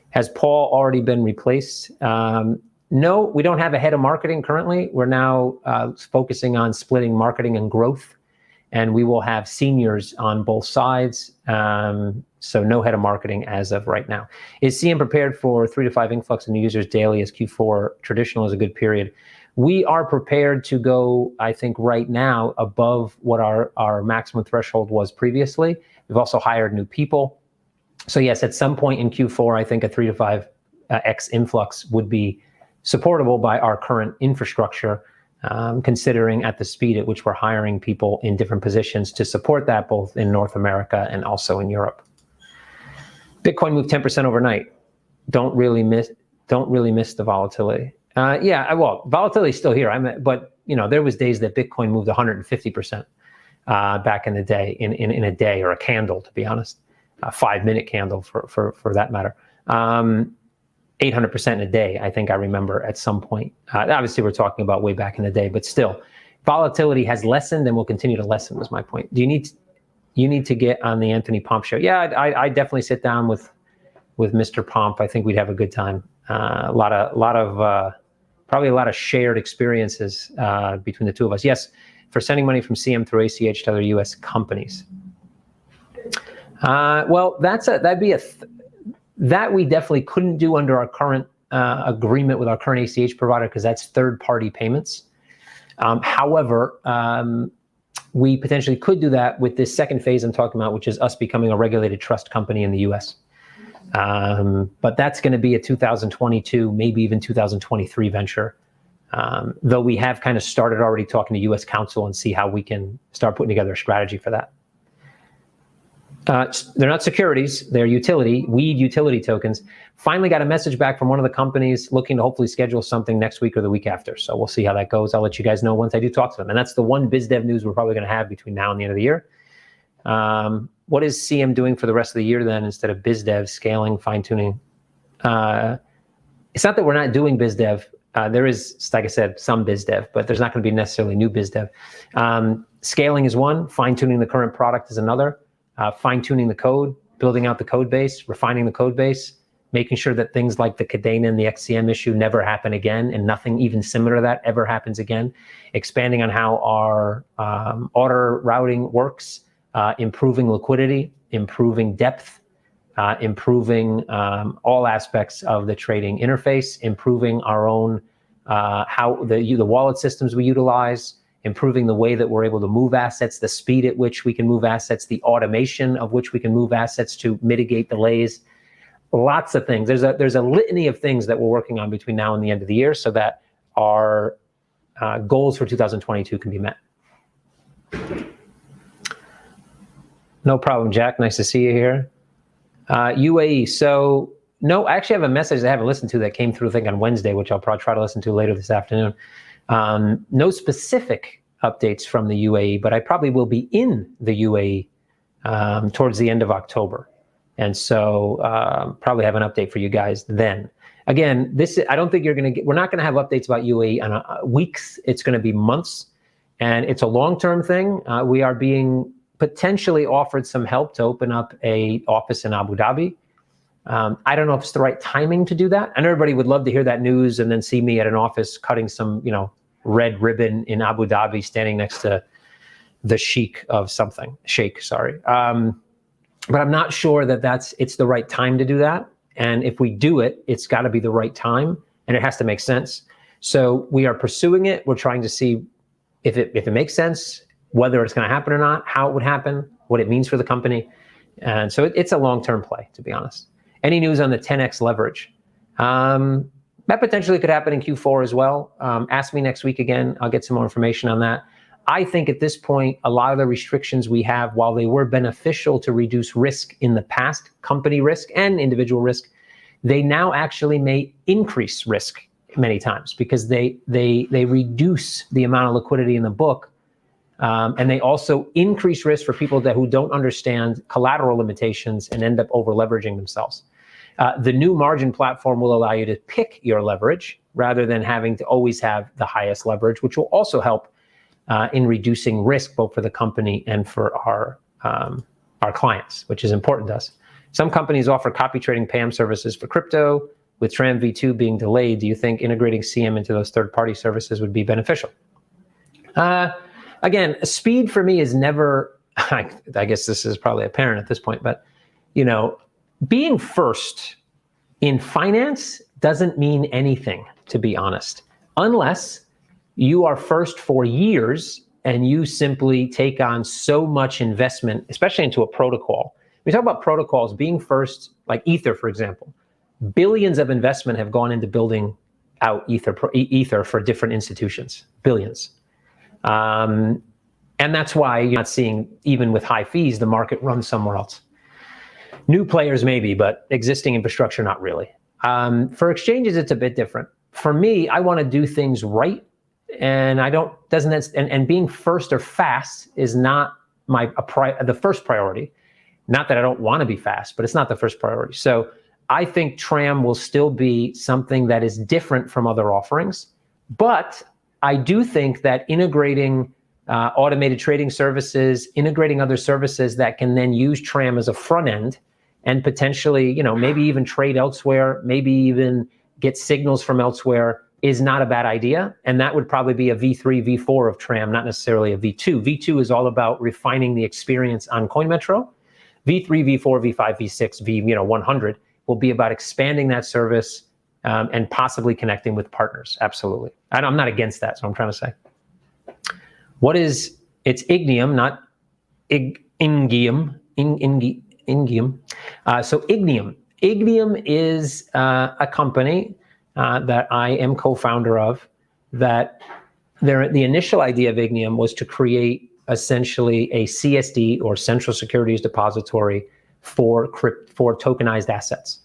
Has Paul already been replaced? No, we don't have a head of marketing currently. We're now focusing on splitting marketing and growth, and we will have seniors on both sides. So no head of marketing as of right now. Is CM prepared for 3 to 5 influx of new users daily, as Q4 traditional is a good period? We are prepared to go, I think right now, above what our maximum threshold was previously. We've also hired new people. So yes, at some point in Q4, I think a 3 to 5x influx would be supportable by our current infrastructure, considering at the speed at which we're hiring people in different positions to support that, both in North America and also in Europe. Bitcoin moved 10% overnight. Don't really miss the volatility. Well, volatility is still here. But there was days that Bitcoin moved 150% back in the day, in a day, or a candle, to be honest, a 5-minute candle for that matter. 800% in a day, I think I remember at some point. Obviously, we're talking about way back in the day, but still, volatility has lessened and will continue to lessen, was my point. You need to get on the Anthony Pomp show. Yeah, I definitely sit down with Mr. Pomp. I think we'd have a good time. Probably a lot of shared experiences between the two of us. Yes, for sending money from CM through ACH to other U.S. companies. Well, that we definitely couldn't do under our current agreement with our current ACH provider, because that's third-party payments. However, we potentially could do that with this second phase I'm talking about, which is us becoming a regulated trust company in the U.S. But that's going to be a 2022, maybe even 2023 venture. Though we have kind of started already talking to U.S. Counsel and see how we can start putting together a strategy for that. They're not securities, they're weed utility tokens. Finally got a message back from one of the companies looking to hopefully schedule something next week or the week after. So we'll see how that goes. I'll let you guys know once I do talk to them. And that's the one biz dev news we're probably going to have between now and the end of the year. What is CM doing for the rest of the year then, instead of biz dev, scaling, fine tuning? It's not that we're not doing biz dev. There is, like I said, some biz dev, but there's not going to be necessarily new biz dev. Scaling is one, fine tuning the current product is another. Fine-tuning the code, building out the code base, refining the code base, making sure that things like the Cadena and the XCM issue never happen again, and nothing even similar to that ever happens again. Expanding on how our order routing works, improving liquidity, improving depth, improving all aspects of the trading interface, improving our own how the wallet systems we utilize, improving the way that we're able to move assets, the speed at which we can move assets, the automation of which we can move assets to mitigate delays. Lots of things. There's a litany of things that we're working on between now and the end of the year, so that our goals for 2022 can be met. No problem, Jack. Nice to see you here. UAE. So no, I actually have a message I haven't listened to that came through, I think, on Wednesday, which I'll probably try to listen to later this afternoon. No specific updates from the UAE, but I probably will be in the UAE towards the end of October. And so probably have an update for you guys then. Again, I don't think we're not going to have updates about UAE on weeks. It's going to be months, and it's a long-term thing. We are being potentially offered some help to open up a office in Abu Dhabi. I don't know if it's the right timing to do that. And everybody would love to hear that news and then see me at an office cutting some, red ribbon in Abu Dhabi, standing next to the sheikh of something. But I'm not sure that it's the right time to do that. And if we do it, it's got to be the right time, and it has to make sense. So we are pursuing it. We're trying to see if it makes sense, whether it's going to happen or not, how it would happen, what it means for the company. And so it's a long-term play, to be honest. Any news on the 10x leverage? That potentially could happen in Q4 as well. Ask me next week again. I'll get some more information on that. I think at this point, a lot of the restrictions we have, while they were beneficial to reduce risk in the past, company risk and individual risk, they now actually may increase risk many times because they reduce the amount of liquidity in the book, and they also increase risk for people who don't understand collateral limitations and end up over leveraging themselves. The new margin platform will allow you to pick your leverage rather than having to always have the highest leverage, which will also help in reducing risk both for the company and for our clients, which is important to us. Some companies offer copy trading PAM services for crypto. With Tram V2 being delayed, do you think integrating CM into those third-party services would be beneficial? Again, speed for me is never, I guess this is probably apparent at this point, but being first in finance doesn't mean anything, to be honest, unless you are first for years and you simply take on so much investment, especially into a protocol. We talk about protocols being first, like Ether, for example. Billions of investment have gone into building out Ether for different institutions, billions. And that's why you're not seeing, even with high fees, the market run somewhere else. New players maybe, but existing infrastructure, not really. For exchanges, it's a bit different. For me, I want to do things right, and and being first or fast is not the first priority. Not that I don't want to be fast, but it's not the first priority. So I think Tram will still be something that is different from other offerings, but I do think that integrating automated trading services, integrating other services that can then use Tram as a front end and potentially, maybe even trade elsewhere, maybe even get signals from elsewhere is not a bad idea. And that would probably be a V3, V4 of Tram, not necessarily a V2. V2 is all about refining the experience on CoinMetro. V3, V4, V5, V6, 100 will be about expanding that service and possibly connecting with partners. Absolutely. I'm not against that, that's what I'm trying to say. It's Ignium, not Ingium. Ignium. So Ignium. Ignium is a company that I am co-founder of, that the initial idea of Ignium was to create essentially a CSD, or central securities depository, for tokenized assets.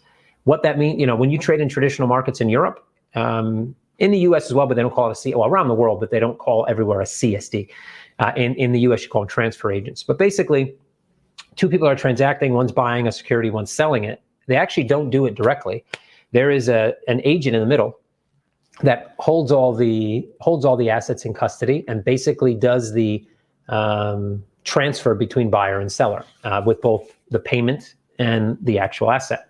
What that means, when you trade in traditional markets in Europe, in the US as well, but they don't call it around the world, but they don't call everywhere a CSD. In the US, you call them transfer agents. But basically, two people are transacting, one's buying a security, one's selling it. They actually don't do it directly. There is an agent in the middle that holds all the assets in custody and basically does the transfer between buyer and seller with both the payment and the actual asset.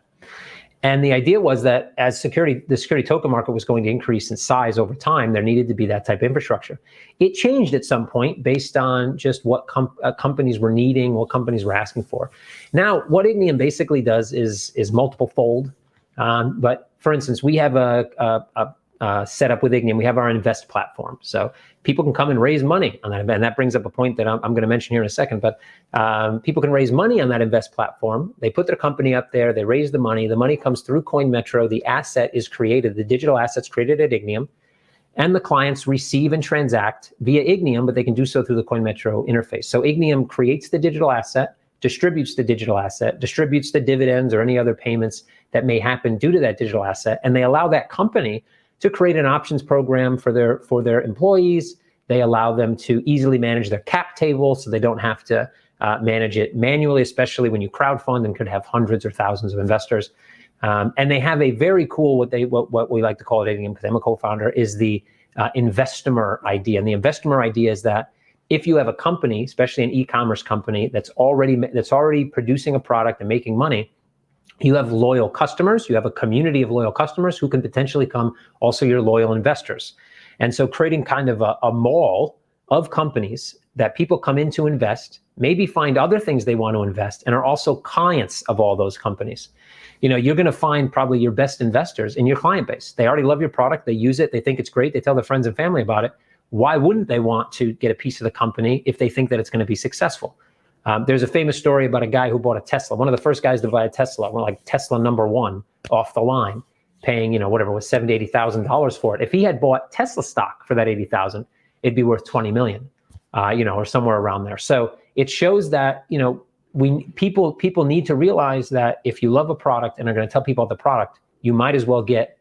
And the idea was that as the security token market was going to increase in size over time, there needed to be that type of infrastructure. It changed at some point based on just what companies were needing, what companies were asking for. Now, what Ignium basically does is multiple fold. But for instance, we have a setup with Ignium. We have our invest platform. So people can come and raise money on that. And that brings up a point that I'm going to mention here in a second. But people can raise money on that invest platform. They put their company up there. They raise the money. The money comes through CoinMetro. The asset is created. The digital asset's created at Ignium. And the clients receive and transact via Ignium, but they can do so through the CoinMetro interface. So Ignium creates the digital asset, distributes the digital asset, distributes the dividends or any other payments that may happen due to that digital asset. And they allow that company to create an options program for their employees. They allow them to easily manage their cap table so they don't have to manage it manually, especially when you crowdfund and could have hundreds or thousands of investors. And they have a very cool, what we like to call it, because I'm a co-founder, is the Investomer idea. And the Investomer idea is that if you have a company, especially an e-commerce company that's already producing a product and making money, you have loyal customers, you have a community of loyal customers who can potentially come also your loyal investors. And so creating kind of a mall of companies that people come in to invest, maybe find other things they want to invest, and are also clients of all those companies. You're going to find probably your best investors in your client base. They already love your product, they use it, they think it's great, they tell their friends and family about it. Why wouldn't they want to get a piece of the company if they think that it's going to be successful? There's a famous story about a guy who bought a Tesla. One of the first guys to buy a Tesla, like Tesla #1 off the line, paying, whatever it was, $70,000, $80,000 for it. If he had bought Tesla stock for that $80,000, it'd be worth $20 million, or somewhere around there. So it shows that, people need to realize that if you love a product and are going to tell people about the product, you might as well get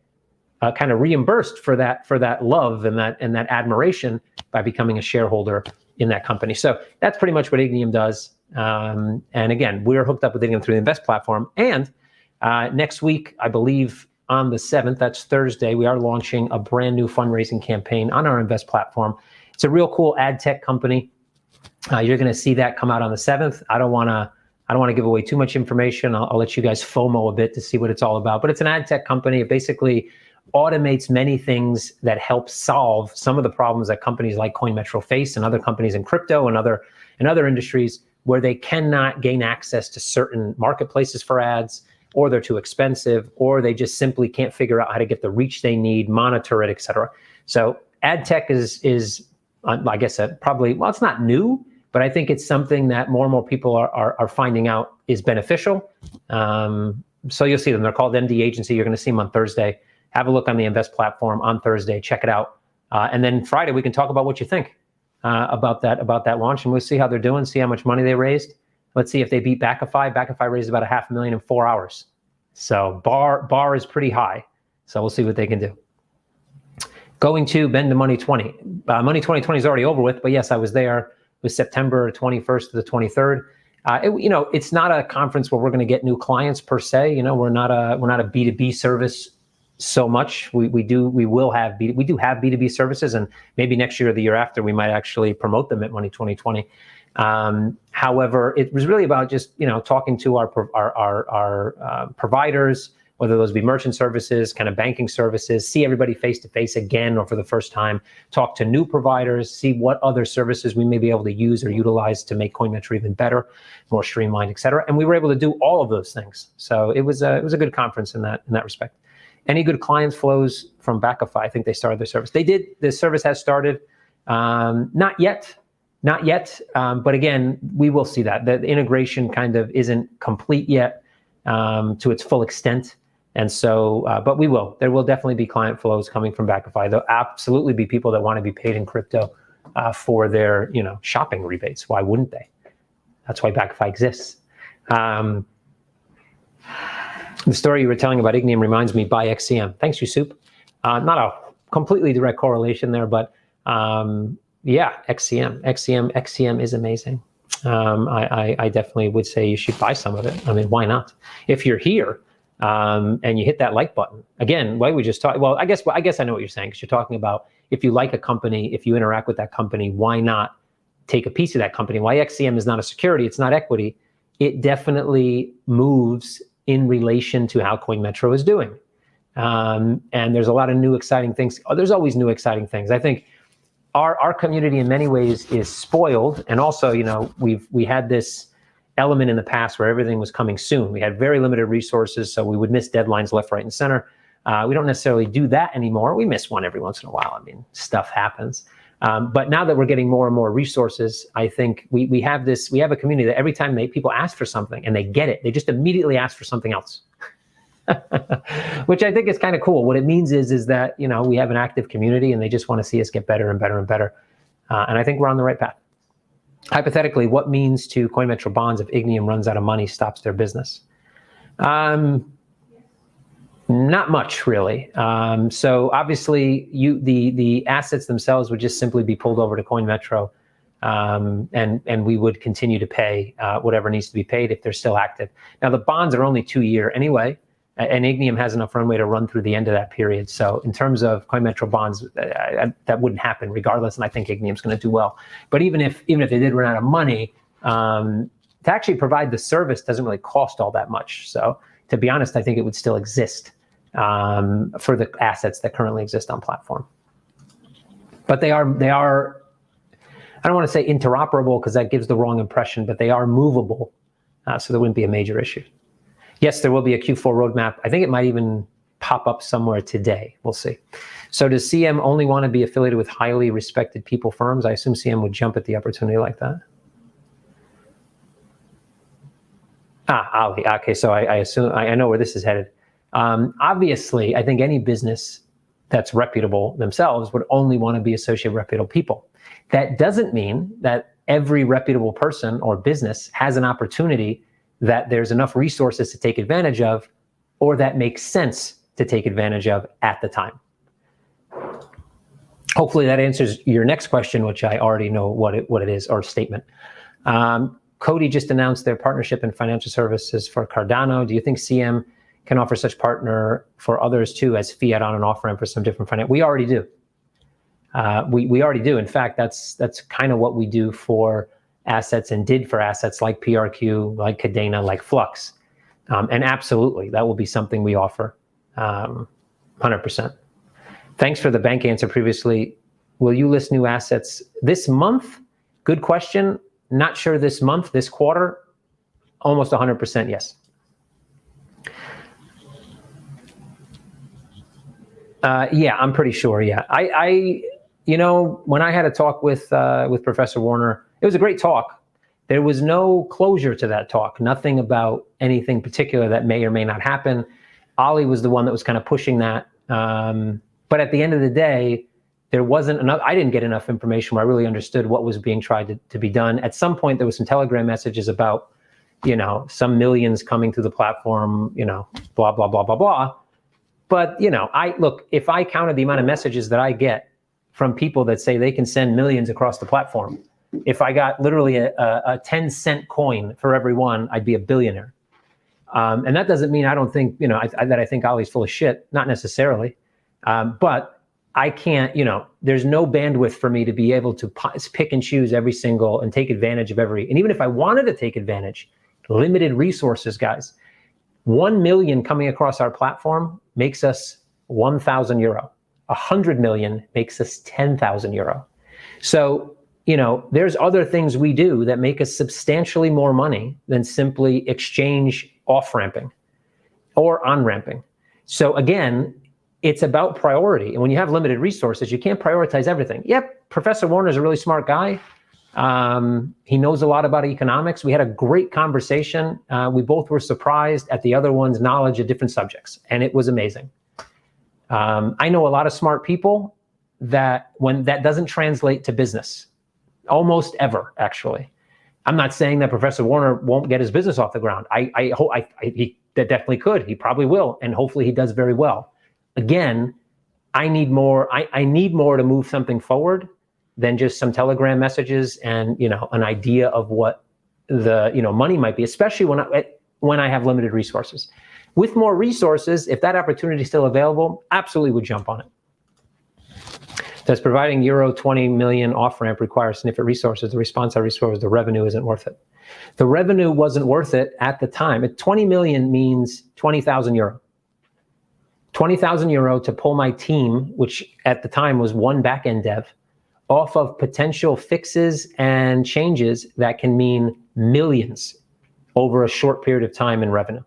kind of reimbursed for that love and that admiration by becoming a shareholder in that company. So that's pretty much what Ignium does. And again, we're hooked up with Ignium through the Invest platform. And next week, I believe on the 7th, that's Thursday, we are launching a brand new fundraising campaign on our Invest platform. It's a real cool ad tech company. You're going to see that come out on the 7th. I don't want to give away too much information. I'll let you guys FOMO a bit to see what it's all about. But it's an ad tech company. It basically automates many things that help solve some of the problems that companies like CoinMetro face and other companies in crypto and other industries where they cannot gain access to certain marketplaces for ads, or they're too expensive, or they just simply can't figure out how to get the reach they need, monitor it, et cetera. So ad tech is I guess probably, well, it's not new, but I think it's something that more and more people are finding out is beneficial. So you'll see them. They're called MD Agency. You're going to see them on Thursday. Have a look on the Invest platform on Thursday. Check it out. And then Friday, we can talk about what you think about that launch, and we'll see how they're doing, see how much money they raised. Let's see if they beat Backify. Backify raised about $500,000 in 4 hours. So bar is pretty high. So we'll see what they can do. Going to Bend to Money 20. Money 2020 is already over with, but yes, I was there. It was September 21st to the 23rd. It's not a conference where we're going to get new clients per se. We're not a B2B service so much. We do have B2B services, and maybe next year or the year after we might actually promote them at Money 2020. However, it was really about just talking to our providers, whether those be merchant services, kind of banking services, see everybody face to face again or for the first time, talk to new providers, see what other services we may be able to use or utilize to make CoinMetro even better, more streamlined, et cetera. And we were able to do all of those things. So it was a good conference in that respect. Any good client flows from Backify? I think they started their service. They did. The service has started. Not yet. But again, we will see that. The integration kind of isn't complete yet to its full extent. And so, but we will. There will definitely be client flows coming from Backify. There'll absolutely be people that want to be paid in crypto for their, shopping rebates. Why wouldn't they? That's why Backify exists. The story you were telling about Ignium reminds me by XCM. Thanks, you soup. Not a completely direct correlation there, but yeah, XCM is amazing. I definitely would say you should buy some of it. I mean, why not? If you're here and you hit that like button, again, why we just talk? Well, I guess I know what you're saying, because you're talking about if you like a company, if you interact with that company, why not take a piece of that company? Why XCM is not a security, it's not equity. It definitely moves in relation to how CoinMetro is doing. And there's a lot of new exciting things. There's always new exciting things. I think our community in many ways is spoiled. And also, we had this element in the past where everything was coming soon. We had very limited resources, so we would miss deadlines left, right, and center. We don't necessarily do that anymore. We miss one every once in a while. I mean, stuff happens. But now that we're getting more and more resources, I think we have a community that every time people ask for something and they get it, they just immediately ask for something else, which I think is kind of cool. What it means is that, we have an active community and they just want to see us get better and better and better. And I think we're on the right path. Hypothetically, what means to CoinMetro bonds if Ignium runs out of money, stops their business? Not much, really. So obviously, the assets themselves would just simply be pulled over to CoinMetro, and we would continue to pay whatever needs to be paid if they're still active. Now, the bonds are only 2-year anyway, and Ignium has enough runway to run through the end of that period. So in terms of CoinMetro bonds, that wouldn't happen regardless, and I think Ignium's going to do well. But even if they did run out of money, to actually provide the service doesn't really cost all that much. So to be honest, I think it would still exist for the assets that currently exist on platform. But they are, I don't want to say interoperable because that gives the wrong impression, but they are movable, so there wouldn't be a major issue. Yes, there will be a Q4 roadmap. I think it might even pop up somewhere today. We'll see. So does CM only want to be affiliated with highly respected people, firms? I assume CM would jump at the opportunity like that. Ali. Okay, so I assume I know where this is headed. Obviously, I think any business that's reputable themselves would only want to be associated with reputable people. That doesn't mean that every reputable person or business has an opportunity that there's enough resources to take advantage of, or that makes sense to take advantage of at the time. Hopefully that answers your next question, which I already know what it is, or statement. Cody just announced their partnership in financial services for Cardano. Do you think CM can offer such partner for others too, as fiat on and off ramp for some different finance? We already do. We already do. In fact, that's kind of what we do for assets and did for assets like PRQ, like Cadena, like Flux. And absolutely, that will be something we offer 100%. Thanks for the bank answer previously. Will you list new assets this month? Good question. Not sure this month, this quarter. Almost 100% yes. Yeah, I'm pretty sure. Yeah, I when I had a talk with Professor Warner, it was a great talk. There was no closure to that talk. Nothing about anything particular that may or may not happen. Ollie was the one that was kind of pushing that. But at the end of the day, there wasn't enough. I didn't get enough information where I really understood what was being tried to be done. At some point, there was some Telegram messages about, some millions coming through the platform, blah, blah, blah, blah, blah. But, if I counted the amount of messages that I get from people that say they can send millions across the platform, if I got literally a 10-cent coin for every one, I'd be a billionaire. And that doesn't mean I don't think, that I think Ollie's full of shit, not necessarily. But I can't, there's no bandwidth for me to be able to pick and choose every single and take advantage of every. And even if I wanted to take advantage, limited resources, guys. 1 million coming across our platform makes us 1,000 euro. 100 million makes us 10,000 euro. So, there's other things we do that make us substantially more money than simply exchange off-ramping or on-ramping. So again, it's about priority. And when you have limited resources, you can't prioritize everything. Yep, Professor Warner's a really smart guy. He knows a lot about economics. We had a great conversation. We both were surprised at the other one's knowledge of different subjects, and it was amazing. I know a lot of smart people that doesn't translate to business, almost ever, actually. I'm not saying that Professor Warner won't get his business off the ground. I hope he definitely could. He probably will, and hopefully he does very well. Again, I need more. I need more to move something forward than just some Telegram messages and an idea of what the money might be, especially when I have limited resources. With more resources, if that opportunity is still available, absolutely would jump on it. Does providing euro 20 million off ramp require significant resources? The response I received was the revenue isn't worth it. The revenue wasn't worth it at the time. 20 million means 20,000 euro. 20,000 euro to pull my team, which at the time was one backend dev, off of potential fixes and changes that can mean millions over a short period of time in revenue.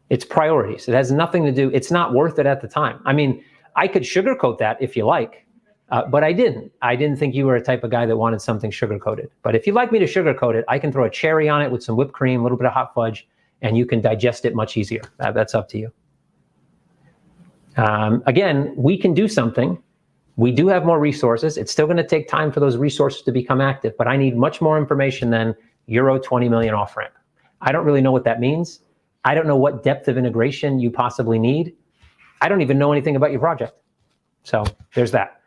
It's priorities. It has nothing to do. It's not worth it at the time. I mean, I could sugarcoat that if you like, but I didn't. I didn't think you were a type of guy that wanted something sugarcoated. But if you'd like me to sugarcoat it, I can throw a cherry on it with some whipped cream, a little bit of hot fudge, and you can digest it much easier. That's up to you. Again, we can do something. We do have more resources. It's still going to take time for those resources to become active, but I need much more information than euro 20 million off ramp. I don't really know what that means. I don't know what depth of integration you possibly need. I don't even know anything about your project. So there's that.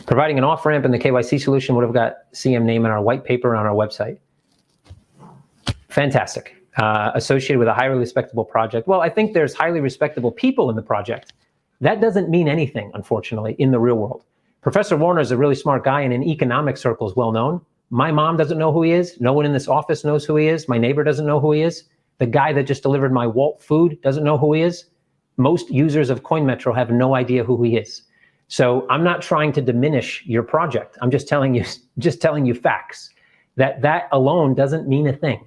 Providing an off ramp in the KYC solution would have got CM name in our white paper on our website. Fantastic. Associated with a highly respectable project. Well, I think there's highly respectable people in the project. That doesn't mean anything, unfortunately, in the real world. Professor Warner is a really smart guy and in economic circles well known. My mom doesn't know who he is. No one in this office knows who he is. My neighbor doesn't know who he is. The guy that just delivered my Walt food doesn't know who he is. Most users of CoinMetro have no idea who he is. So I'm not trying to diminish your project. I'm just telling you facts. That alone doesn't mean a thing.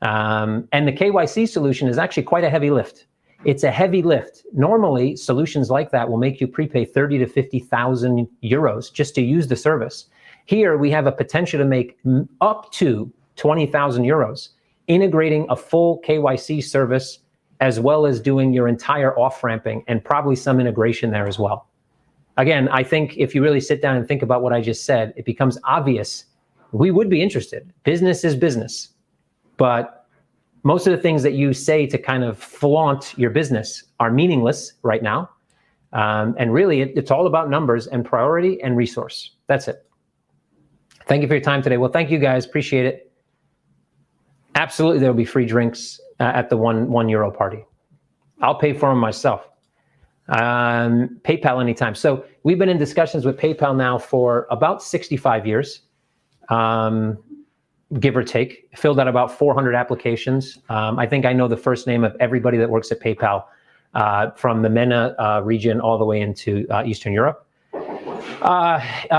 And the KYC solution is actually quite a heavy lift. It's a heavy lift. Normally, solutions like that will make you prepay 30 to 50,000 euros just to use the service. Here, we have a potential to make up to 20,000 euros, integrating a full KYC service, as well as doing your entire off-ramping and probably some integration there as well. Again, I think if you really sit down and think about what I just said, it becomes obvious we would be interested. Business is business. But most of the things that you say to kind of flaunt your business are meaningless right now. And really, it's all about numbers and priority and resource. That's it. Thank you for your time today. Well, thank you guys. Appreciate it. Absolutely, there will be free drinks at the €1 party. I'll pay for them myself. PayPal anytime. So we've been in discussions with PayPal now for about 65 years, give or take. Filled out about 400 applications. I think I know the first name of everybody that works at PayPal, from the MENA region all the way into Eastern Europe.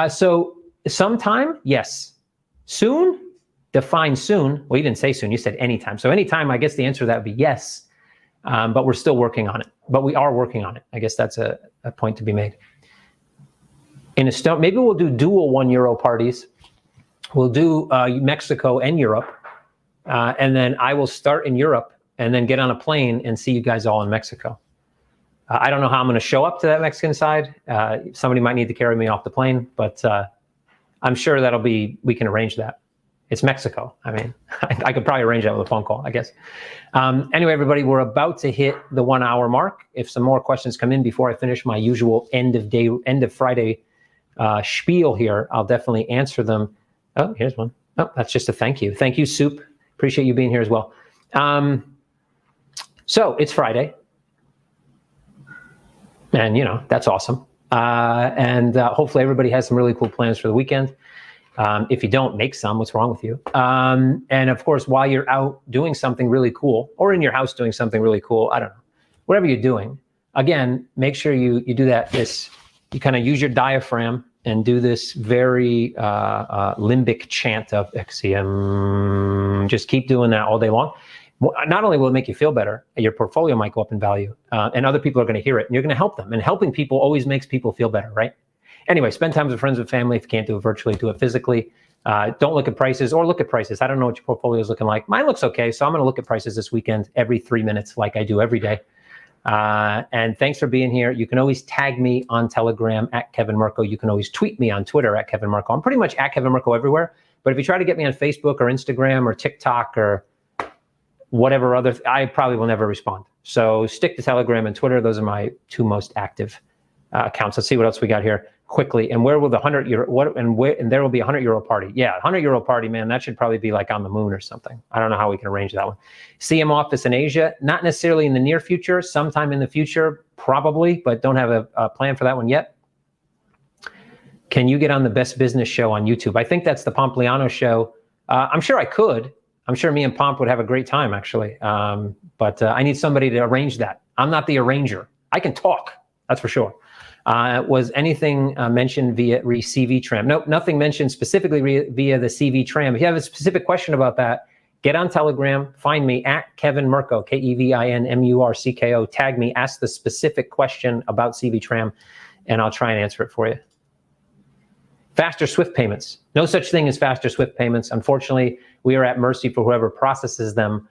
So sometime, yes. Soon, define soon. Well, you didn't say soon, you said anytime. So anytime, I guess the answer to that would be yes. But we're still working on it. But we are working on it. I guess that's a point to be made. In Estonia, maybe we'll do dual €1 parties. We'll do Mexico and Europe. And then I will start in Europe and then get on a plane and see you guys all in Mexico. I don't know how I'm going to show up to that Mexican side. Somebody might need to carry me off the plane, but I'm sure we can arrange that. It's Mexico. I mean, I could probably arrange that with a phone call, I guess. Anyway, everybody, we're about to hit the 1 hour mark. If some more questions come in before I finish my usual end of Friday spiel here, I'll definitely answer them. Oh, here's one. Oh, that's just a thank you. Thank you, Soup. Appreciate you being here as well. So it's Friday. And, that's awesome. And hopefully everybody has some really cool plans for the weekend. If you don't, make some. What's wrong with you? And of course, while you're out doing something really cool, or in your house doing something really cool, I don't know, whatever you're doing, again, make sure you do that. You kind of use your diaphragm and do this very limbic chant of Ignium. Just keep doing that all day long. Not only will it make you feel better, your portfolio might go up in value, and other people are going to hear it, and you're going to help them. And helping people always makes people feel better, right? Anyway, spend time with friends and family. If you can't do it virtually, do it physically. Don't look at prices, or look at prices. I don't know what your portfolio is looking like. Mine looks okay, so I'm going to look at prices this weekend every 3 minutes like I do every day. And thanks for being here. You can always tag me on Telegram at Kevin Murcko. You can always tweet me on Twitter at Kevin Murcko. I'm pretty much at Kevin Murcko everywhere. But if you try to get me on Facebook or Instagram or TikTok or whatever other, I probably will never respond. So stick to Telegram and Twitter. Those are my two most active accounts. Let's see what else we got here quickly. And where will the €100, and there will be a €100 party. Yeah, €100 party, man, that should probably be like on the moon or something. I don't know how we can arrange that one. CM office in Asia, not necessarily in the near future, sometime in the future, probably, but don't have a plan for that one yet. Can you get on the Best Business Show on YouTube? I think that's the Pompliano show. I'm sure I could. I'm sure me and Pomp would have a great time, actually. But I need somebody to arrange that. I'm not the arranger. I can talk, that's for sure. Was anything mentioned via CV tram? Nope, nothing mentioned specifically via the CV tram. If you have a specific question about that, get on Telegram, find me at Kevin Murcko, KevinMurcko. Tag me, ask the specific question about CV tram, and I'll try and answer it for you. Faster SWIFT payments. No such thing as faster SWIFT payments. Unfortunately, we are at mercy for whoever processes them.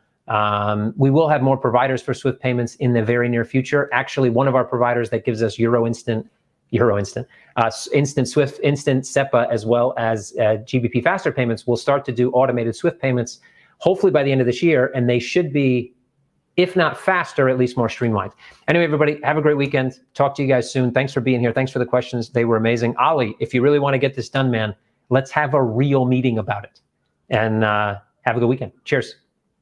We will have more providers for SWIFT payments in the very near future. Actually, one of our providers that gives us instant SWIFT, instant SEPA, as well as GBP faster payments, will start to do automated SWIFT payments, hopefully by the end of this year, and they should be, if not faster, at least more streamlined. Anyway, everybody, have a great weekend. Talk to you guys soon. Thanks for being here. Thanks for the questions. They were amazing. Ali, if you really want to get this done, man, let's have a real meeting about it. And have a good weekend. Cheers.